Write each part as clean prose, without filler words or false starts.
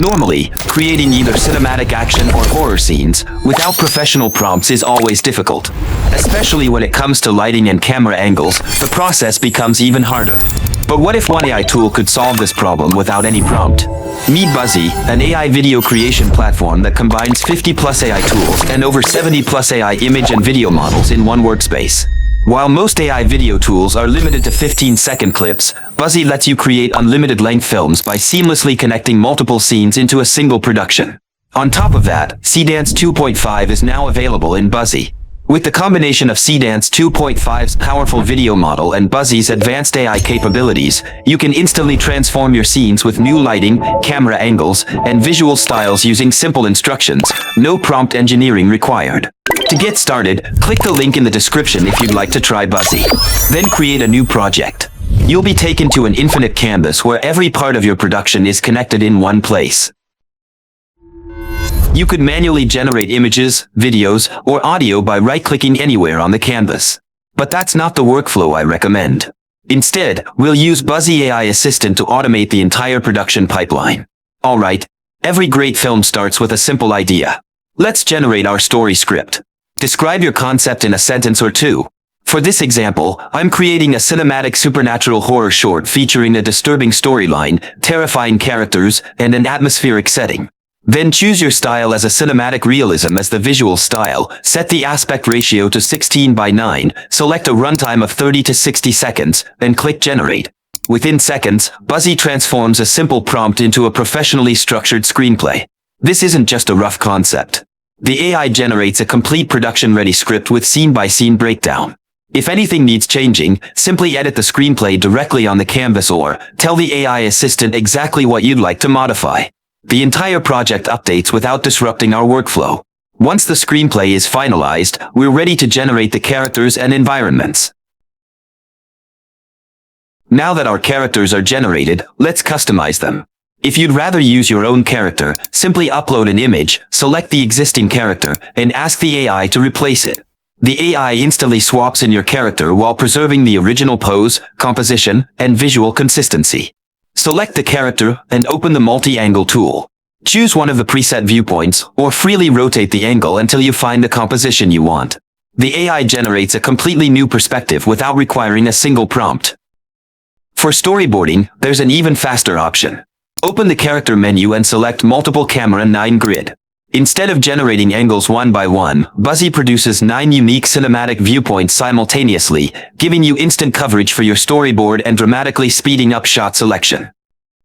Normally, creating either cinematic action or horror scenes without professional prompts is always difficult. Especially when it comes to lighting and camera angles, the process becomes even harder. But what if one AI tool could solve this problem without any prompt? Meet Buzzy, an AI video creation platform that combines 50+ AI tools and over 70+ AI image and video models in one workspace. While most AI video tools are limited to 15-second clips, Buzzy lets you create unlimited length films by seamlessly connecting multiple scenes into a single production. On top of that, Seedance 2.5 is now available in Buzzy. With the combination of Seedance 2.5's powerful video model and Buzzy's advanced AI capabilities, you can instantly transform your scenes with new lighting, camera angles, and visual styles using simple instructions, no prompt engineering required. To get started, click the link in the description if you'd like to try Buzzy. Then create a new project. You'll be taken to an infinite canvas where every part of your production is connected in one place. You could manually generate images, videos, or audio by right-clicking anywhere on the canvas. But that's not the workflow I recommend. Instead, we'll use Buzzy AI Assistant to automate the entire production pipeline. Alright, every great film starts with a simple idea. Let's generate our story script. Describe your concept in a sentence or two. For this example, I'm creating a cinematic supernatural horror short featuring a disturbing storyline, terrifying characters, and an atmospheric setting. Then choose your style as a cinematic realism as the visual style, set the aspect ratio to 16:9, select a runtime of 30 to 60 seconds, then click Generate. Within seconds, Buzzy transforms a simple prompt into a professionally structured screenplay. This isn't just a rough concept. The AI generates a complete production-ready script with scene-by-scene breakdown. If anything needs changing, simply edit the screenplay directly on the canvas or tell the AI assistant exactly what you'd like to modify. The entire project updates without disrupting our workflow. Once the screenplay is finalized, we're ready to generate the characters and environments. Now that our characters are generated, let's customize them. If you'd rather use your own character, simply upload an image, select the existing character, and ask the AI to replace it. The AI instantly swaps in your character while preserving the original pose, composition, and visual consistency. Select the character and open the multi-angle tool. Choose one of the preset viewpoints or freely rotate the angle until you find the composition you want. The AI generates a completely new perspective without requiring a single prompt. For storyboarding, there's an even faster option. Open the character menu and select multiple camera 9 grid. Instead of generating angles one by one, Buzzy produces 9 unique cinematic viewpoints simultaneously, giving you instant coverage for your storyboard and dramatically speeding up shot selection.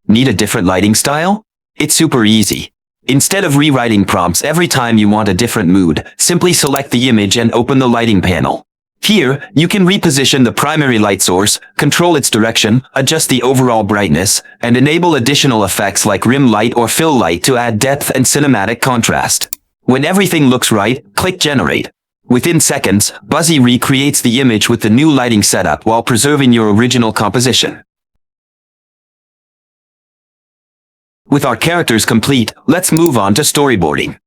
Need a different lighting style? It's super easy. Instead of rewriting prompts every time you want a different mood, simply select the image and open the lighting panel. Here, you can reposition the primary light source, control its direction, adjust the overall brightness, and enable additional effects like rim light or fill light to add depth and cinematic contrast. When everything looks right, click Generate. Within seconds, Buzzy recreates the image with the new lighting setup while preserving your original composition. With our characters complete, let's move on to storyboarding.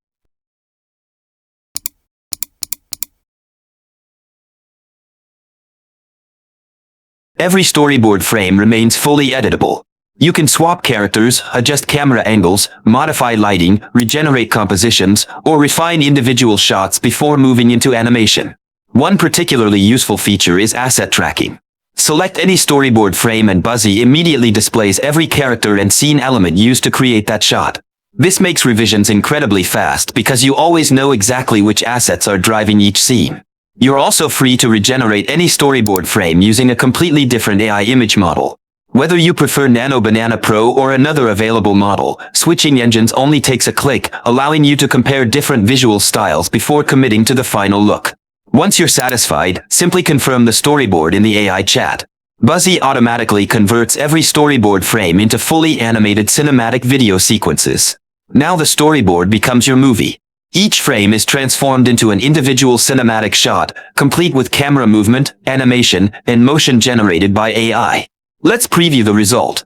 Every storyboard frame remains fully editable. You can swap characters, adjust camera angles, modify lighting, regenerate compositions, or refine individual shots before moving into animation. One particularly useful feature is asset tracking. Select any storyboard frame and Buzzy immediately displays every character and scene element used to create that shot. This makes revisions incredibly fast because you always know exactly which assets are driving each scene. You're also free to regenerate any storyboard frame using a completely different AI image model. Whether you prefer Nano Banana Pro or another available model, switching engines only takes a click, allowing you to compare different visual styles before committing to the final look. Once you're satisfied, simply confirm the storyboard in the AI chat. Buzzy automatically converts every storyboard frame into fully animated cinematic video sequences. Now the storyboard becomes your movie. Each frame is transformed into an individual cinematic shot, complete with camera movement, animation, and motion generated by AI. Let's preview the result.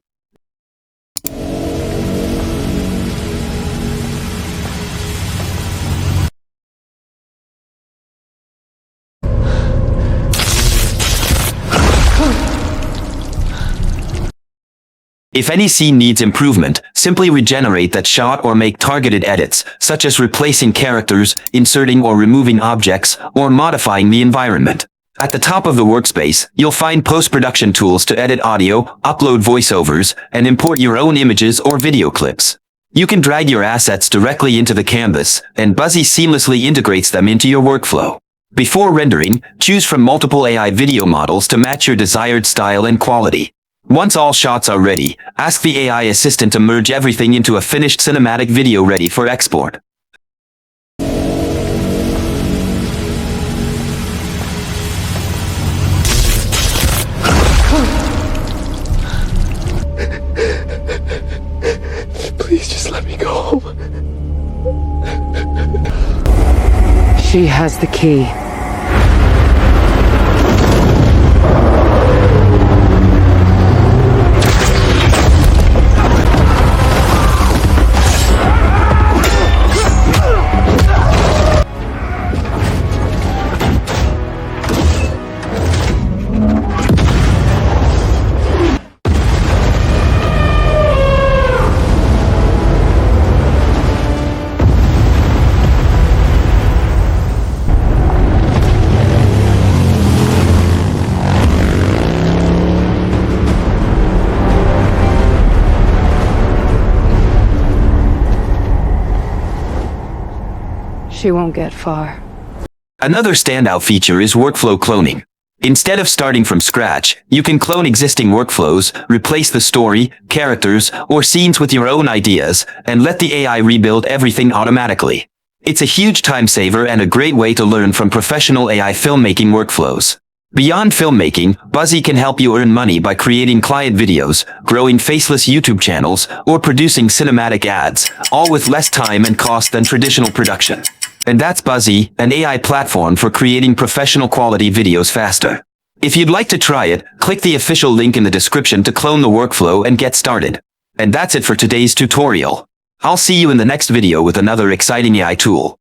If any scene needs improvement, simply regenerate that shot or make targeted edits, such as replacing characters, inserting or removing objects, or modifying the environment. At the top of the workspace, you'll find post-production tools to edit audio, upload voiceovers, and import your own images or video clips. You can drag your assets directly into the canvas, and Buzzy seamlessly integrates them into your workflow. Before rendering, choose from multiple AI video models to match your desired style and quality. Once all shots are ready, ask the AI assistant to merge everything into a finished cinematic video ready for export. Please just let me go home. She has the key. She won't get far. Another standout feature is workflow cloning. Instead of starting from scratch, you can clone existing workflows, replace the story, characters, or scenes with your own ideas, and let the AI rebuild everything automatically. It's a huge time saver and a great way to learn from professional AI filmmaking workflows. Beyond filmmaking, Buzzy can help you earn money by creating client videos, growing faceless YouTube channels, or producing cinematic ads, all with less time and cost than traditional production. And that's Buzzy, an AI platform for creating professional quality videos faster. If you'd like to try it, click the official link in the description to clone the workflow and get started. And that's it for today's tutorial. I'll see you in the next video with another exciting AI tool.